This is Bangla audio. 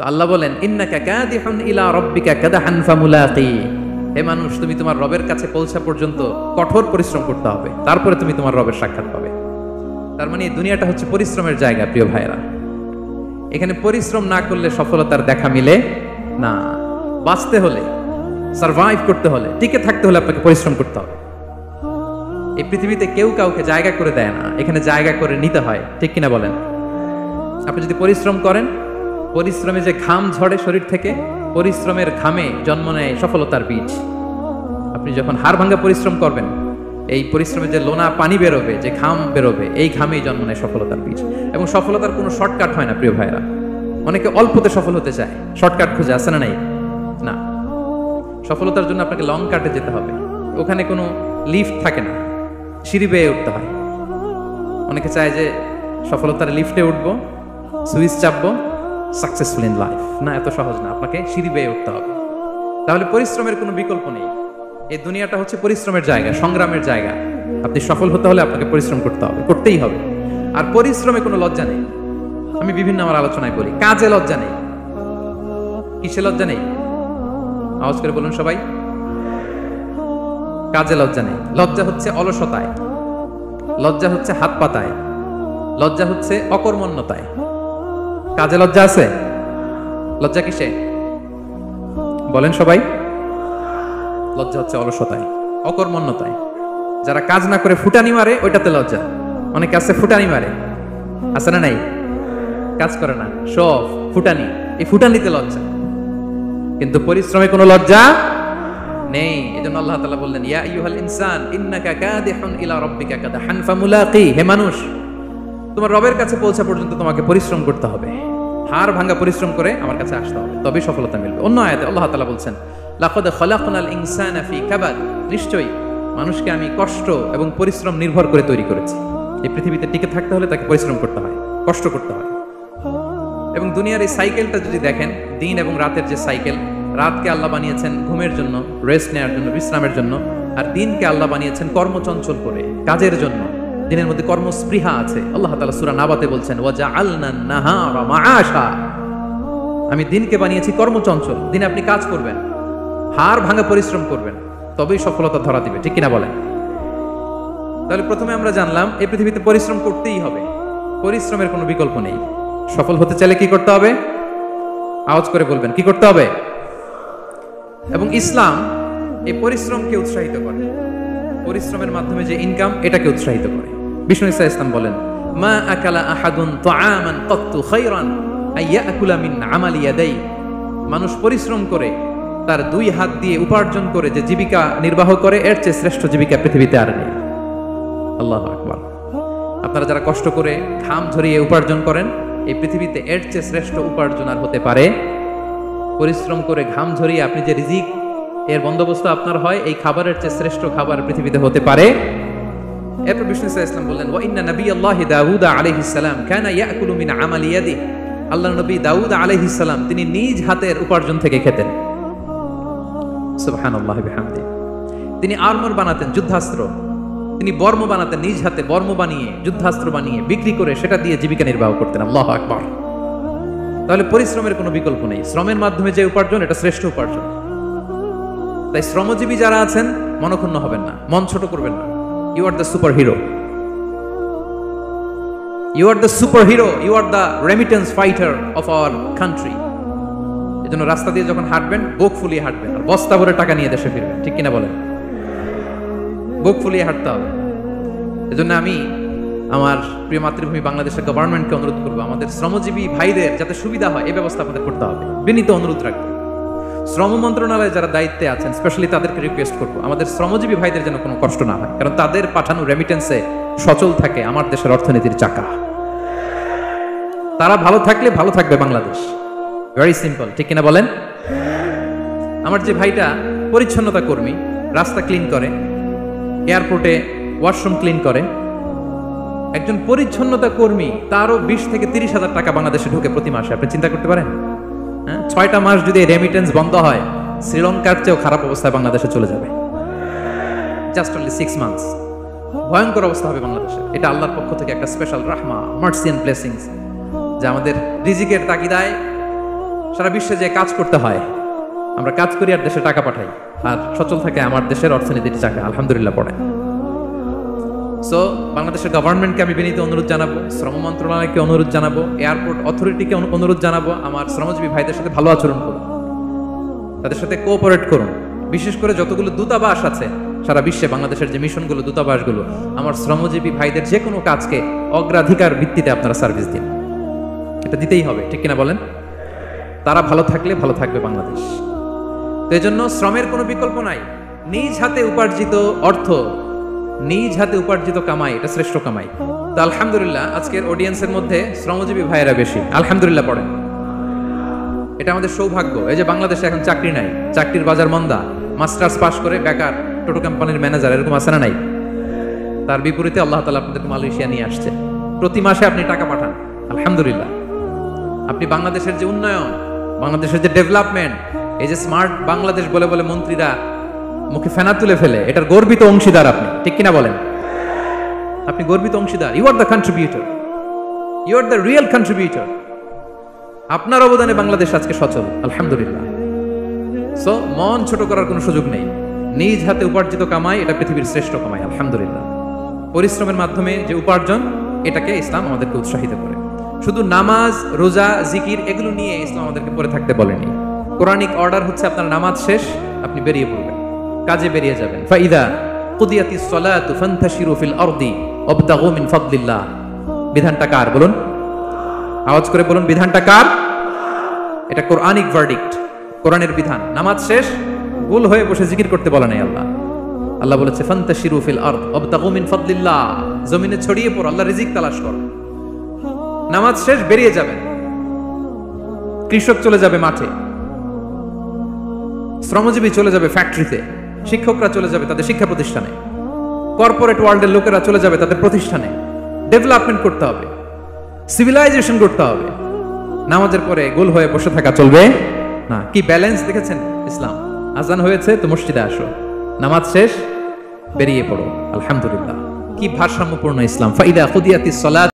তো আল্লাহ বলেন ইন্নাকা কাদিহুন ইলা রাব্বিকা কাদহান ফামুলাকি, হে মানুষ তুমি তোমার রবের কাছে পৌঁছা পর্যন্ত কঠোর পরিশ্রম করতে হবে, তারপরে তুমি তোমার রবের সাক্ষাৎ পাবে। তার মানে এই দুনিয়াটা হচ্ছে পরিশ্রমের জায়গা প্রিয় ভাইরা। এখানে পরিশ্রম না করলে সফলতার দেখা মিলে না। বাঁচতে হলে, সারভাইভ করতে হলে, টিকে থাকতে হলে আপনাকে পরিশ্রম করতে হবে। এই পৃথিবীতে কেউ কাউকে জায়গা করে দেয় না, এখানে জায়গা করে নিতে হয়, ঠিক কিনা বলেন? আপনি যদি পরিশ্রম করেন, পরিশ্রমে যে ঘাম ঝরে শরীর থেকে, পরিশ্রমের ঘামে জন্ম নেয় সফলতার বীজ। আপনি যখন হাড় ভাঙা পরিশ্রম করবেন, এই পরিশ্রমে যে লোনা পানি বেরোবে, যে ঘাম বেরোবে, এই ঘামেই জন্ম নেয় সফলতার বীজ। এবং সফলতার কোনো শর্টকাট হয় না প্রিয় ভাইরা। অনেকে অল্পতে সফল হতে চায়, শর্টকাট খুঁজে, আছে না নাই? না, সফলতার জন্য আপনাকে লং কাটে যেতে হবে। ওখানে কোনো লিফট থাকে না, সিঁড়ি বেয়ে উঠতে হয়। অনেকে চায় যে সফলতার লিফটে উঠবো, সুইচ চাপবো, সাকসেসফুল ইন লাইফ। না, এত সহজ না, আপনাকে সিঁড়ি বেয়ে উঠতে হবে। তাহলে পরিশ্রমের কোনো বিকল্প নেই। এই দুনিয়াটা হচ্ছে পরিশ্রমের জায়গা, সংগ্রামের জায়গা। আপনি সফল হতে হলে আপনাকে পরিশ্রম করতে হবে, করতেই হবে। আর পরিশ্রমে কোনো লজ্জা নেই। আমি বিভিন্ন আমার আলোচনায় বলি, কাজে লজ্জা নেই। কিসে লজ্জা নেই? আওয়াজ করে বলুন সবাই। কাজে লজ্জা নেই। লজ্জা হচ্ছে অলসতায়, লজ্জা হচ্ছে হাত পাতায়, লজ্জা হচ্ছে অকর্মণ্যতায়। কাজে লজ্জা আছে? লজ্জা কিসে বলেন সবাই? লজ্জা হচ্ছে অলসতায়, অকর্মণ্যতায়। যারা কাজ না করে ফুটানি মারে, ওইটাতে লজ্জা। অনেকে আছে ফুটানি মারে, আছে না নাই? কাজ করে না, সব ফুটানি, এই ফুটানিতে লজ্জা। কিন্তু পরিশ্রমে কোনো লজ্জা নেই। এজন্য আল্লাহ তাআলা বললেন ইয়া আইয়ুহাল ইনসান ইন্নাকা কাদিহুন ইলা রাব্বিকা কাদহান ফামুলাকি, হে মানুষ তোমার রবের কাছে পৌঁছা পর্যন্ত তোমাকে পরিশ্রম করতে হবে। হাড় ভাঙা পরিশ্রম করে আমার কাছে আসতে হবে, তবেই সফলতা মিলবে। অন্য আয়াতে আল্লাহ তাআলা বলছেন লাকাদ খালাকনাল ইনসানা ফি কাবাদ, নিশ্চয়ই মানুষকে আমি কষ্ট এবং পরিশ্রম নির্ভর করে তৈরি করেছি। এই পৃথিবীতে টিকে থাকতে হলে তাকে পরিশ্রম করতে হয়, কষ্ট করতে হয়। এবং দুনিয়ার এই সাইকেলটা যদি দেখেন, দিন এবং রাতের যে সাইকেল, রাতকে আল্লাহ বানিয়েছেন ঘুমের জন্য, রেস্ট নেওয়ার জন্য, বিশ্রামের জন্য। আর দিনকে আল্লাহ বানিয়েছেন কর্মচঞ্চল করে, কাজের জন্য। দিনের মধ্যে কর্মস্পৃহা আছে। আল্লাহ তাআলা সূরা নাবাতে বলছেন ওয়াজআলনান নাহারা মাআশা, আমি দিনকে বানিয়েছি কর্মচঞ্চল। দিনে আপনি কাজ করবেন, হাড় ভাঙা পরিশ্রম করবেন, তবেই সফলতা ধরা দিবে, ঠিক কিনা বলেন? তাহলে প্রথমে আমরা জানলাম এই পৃথিবীতে পরিশ্রম করতেই হবে, পরিশ্রমের কোনো বিকল্প নেই। সফল হতে চাইলে কি করতে হবে? আওয়াজ করে বলবেন, কি করতে হবে? এবং ইসলাম এই পরিশ্রমকে উৎসাহিত করে, পরিশ্রমের মাধ্যমে যে ইনকাম, এটাকে উৎসাহিত করে। বিষ্ণু ইসা ইসলাম বলেন মা আকালা আহাদুন তাআমান কাত্তু খায়রান আইয়াকুলা মিন আমালি ইয়াদাই, মানুষ পরিশ্রম করে তার দুই হাত দিয়ে উপার্জন করে যে জীবিকা নির্বাহ করে, এর চেয়ে শ্রেষ্ঠ জীবিকা পৃথিবীতে আর নেই। আল্লাহু আকবার। আপনারা যারা কষ্ট করে ঘাম ঝরিয়ে উপার্জন করেন, এই পৃথিবীতে এর চেয়ে শ্রেষ্ঠ উপার্জন আর হতে পারে? পরিশ্রম করে ঘাম ঝরিয়ে আপনি যে রিজিক এর বন্দোবস্ত আপনার হয়, এই খাবারের চেয়ে শ্রেষ্ঠ খাবার পৃথিবীতে হতে পারে? এরপর বিষ্ণু ইসলাম বললেন ওয়া ইন্না নাবিয়াল্লাহি দাউদ আলাইহিস সালাম কানা ইয়াকুলু মিন আমালি ইয়াদি, আল্লাহর নবী দাউদ আলাইহিস সালাম তিনি নিজ হাতের উপার্জন থেকে খেতেন। সুবহানাল্লাহি বিহামদি। তিনি আর্মর বানাতেন, যুদ্ধাস্ত্র। তিনি বর্ম বানাতেন, নিজ হাতে বর্ম বানিয়ে, যুদ্ধাস্ত্র বানিয়ে বিক্রি করে সেটা দিয়ে জীবিকা নির্বাহ করতেন। আল্লাহু আকবার। তাহলে পরিশ্রমের কোনো বিকল্প নেই। শ্রমের মাধ্যমে যে উপার্জন, এটা শ্রেষ্ঠ উপার্জন। তাই শ্রমজীবী যারা আছেন, মনক্ষুণ্ণ হবেন না, মন ছোট করবেন না। You are the superhero, you are the superhero, you are the remittance fighter of our country. এজন্য রাস্তা দিয়ে যখন হাঁটবেন, বুক ফুলিয়ে হাঁটবেন, আর বস্তা ভরে টাকা নিয়ে দেশে ফিরবেন, ঠিক কিনা বলেন? বুক ফুলিয়ে হাঁটতে হবে। এজন্য আমি আমার প্রিয় মাতৃভূমি বাংলাদেশের গভর্নমেন্টকে অনুরোধ করবো, আমাদের শ্রমজীবী ভাইদের যাতে সুবিধা হয়, এই ব্যবস্থা আমাদের করতে হবে। বিনীত অনুরোধ রাখবো। শ্রম মন্ত্রণালয়ে যারা দায়িত্বে আছেন, স্পেশালি তাদেরকে রিকোয়েস্ট করবো, আমাদের শ্রমজীবী ভাইদের যেন কোনো কষ্ট না হয়, কারণ তাদের পাঠানো রেমিটেন্সে সচল থাকে আমার দেশের অর্থনীতির চাকা। তারা ভালো থাকলে ভালো থাকবে বাংলাদেশ। ভেরি সিম্পল, ঠিক কিনা বলেন? আমার যে ভাইটা পরিচ্ছন্নতা কর্মী, রাস্তা ক্লিন করে, এয়ারপোর্টে ওয়াশরুম ক্লিন করে, একজন পরিচ্ছন্নতা কর্মী, তারও 20 থেকে 30 হাজার টাকা বাংলাদেশে ঢুকে প্রতি মাসে। আপনি চিন্তা করতে পারেন? 6টা মাস যদি রেমিটেন্স বন্ধ হয়, শ্রীলঙ্কার চেয়েও খারাপ অবস্থায় বাংলাদেশে চলে যাবে। Just only 6 months. ভয়ঙ্কর অবস্থা হবে বাংলাদেশে। এটা আল্লাহর পক্ষ থেকে একটা স্পেশাল রাহমা, মার্সি এন্ড ব্লেসিংস, যে আমাদের রিজিকের তাগিদায় সারা বিশ্বে যে কাজ করতে হয়, আমরা কাজ করি আর দেশে টাকা পাঠাই, আর সচল থাকে আমার দেশের অর্থনীতির চাকা, আলহামদুলিল্লাহ পড়ে। সো বাংলাদেশের গভর্নমেন্টকে আমি বিনীত অনুরোধ জানাবো, শ্রম মন্ত্রণালয়কে অনুরোধ জানাবো, এয়ারপোর্ট অথরিটিকে অনুরোধ জানাবো, আমার শ্রমজীবী ভাইদের সাথে ভালো আচরণ করুন, তাদের সাথে কোঅপারেট করুন। বিশেষ করে যতগুলো দূতাবাস আছে সারা বিশ্বে, বাংলাদেশের যে মিশনগুলো, দূতাবাসগুলো, আমার শ্রমজীবী ভাইদের যে কোনো কাজকে অগ্রাধিকার ভিত্তিতে আপনারা সার্ভিস দিন। এটা দিতেই হবে, ঠিক কিনা বলেন? তারা ভালো থাকলে ভালো থাকবে বাংলাদেশ। তো এই জন্য শ্রমের কোনো বিকল্প নাই। নিজ হাতে উপার্জিত অর্থ, নিজ হাতে উপার্জিত কামাই, এটা শ্রেষ্ঠ কামাই। তো আলহামদুলিল্লাহ আজকের অডিয়েন্সের মধ্যে শ্রমজীবী ভাইয়েরা বেশি, আলহামদুলিল্লাহ পড়েন। এটা আমাদের সৌভাগ্য। এই যে বাংলাদেশে এখন চাকরি নাই, চাকরির বাজার মন্দা, মাস্টার্স পাস করে বেকার টোটো কোম্পানির ম্যানেজার, এরকম আছে না নাই? তার বিপরীতে আল্লাহ তাআলা আপনাদেরকে মালয়েশিয়া নিয়ে আসছে, প্রতি মাসে আপনি টাকা পাঠান, আলহামদুলিল্লাহ। আপনি বাংলাদেশের যে উন্নয়ন, বাংলাদেশের যে ডেভেলপমেন্ট, এই যে স্মার্ট বাংলাদেশ বলে বলে মন্ত্রীরা মুখে ফেনা তুলে ফেলে, এটার গর্বিত অংশীদার আপনি, ঠিক কিনা বলেন? আপনি গর্বিত অংশীদার। You are the contributor, you are the real contributor. আপনার অবদানে বাংলাদেশ আজকে সচল, আলহামদুলিল্লাহ। সো মন ছোট করার কোনো সুযোগ নেই। নিজ হাতে উপার্জিত কামাই, এটা পৃথিবীর শ্রেষ্ঠ কামাই, আলহামদুলিল্লাহ। পরিশ্রমের মাধ্যমে যে উপার্জন, এটাকে ইসলাম আমাদেরকে উৎসাহিত করে। শুধু নামাজ, রোজা, জিকির এগুলো নিয়ে ইসলাম আমাদেরকে পড়ে থাকতে বলেনি। কোরআনিক অর্ডার হচ্ছে আপনার নামাজ শেষ, আপনি বেরিয়ে পড়বেন, কাজে বেরিয়ে যাবেন। ফাইদা কুদিয়াতিস সালাতু ফান্তাশিরু ফিল আরদি ওয়াবতাগু মিন ফাদলিল্লাহ। বিধানটা কার বলুন? আওয়াজ করে বলুন, বিধানটা কার? এটা কোরআনিক ভার্ডিক্ট, কোরআনের বিধান। নামাজ শেষ গোল হয়ে বসে জিকির করতে বলে নাই আল্লাহ। আল্লাহ বলেছে ফান্তাশিরু ফিল আরদ ওয়াবতাগু মিন ফাদলিল্লাহ, জমিনে ছড়িয়ে পড়ো, আল্লাহর রিজিক তালাশ করো। নামাজ শেষ বেরিয়ে যাবেন, কৃষক চলে যাবে মাঠে, শ্রমজীবী চলে যাবে ফ্যাক্টরিতে, শিক্ষকরা চলে যাবে তাদের শিক্ষা প্রতিষ্ঠানে, কর্পোরেট ওয়ার্ল্ডের লোকেরা চলে যাবে তাদের প্রতিষ্ঠানে। ডেভেলপমেন্ট করতে হবে, সিভিলাইজেশন করতে হবে। নামাজের পরে গোল হয়ে বসে থাকা চলবে না। কি ব্যালেন্স দেখেছেন ইসলাম? আজান হয়েছে তো মসজিদে আসো, নামাজ শেষ বেরিয়ে পড়ো, আলহামদুলিল্লাহ। কি ভারসাম্যপূর্ণ ইসলাম। ফাইদা কুদিয়াতিস সালাত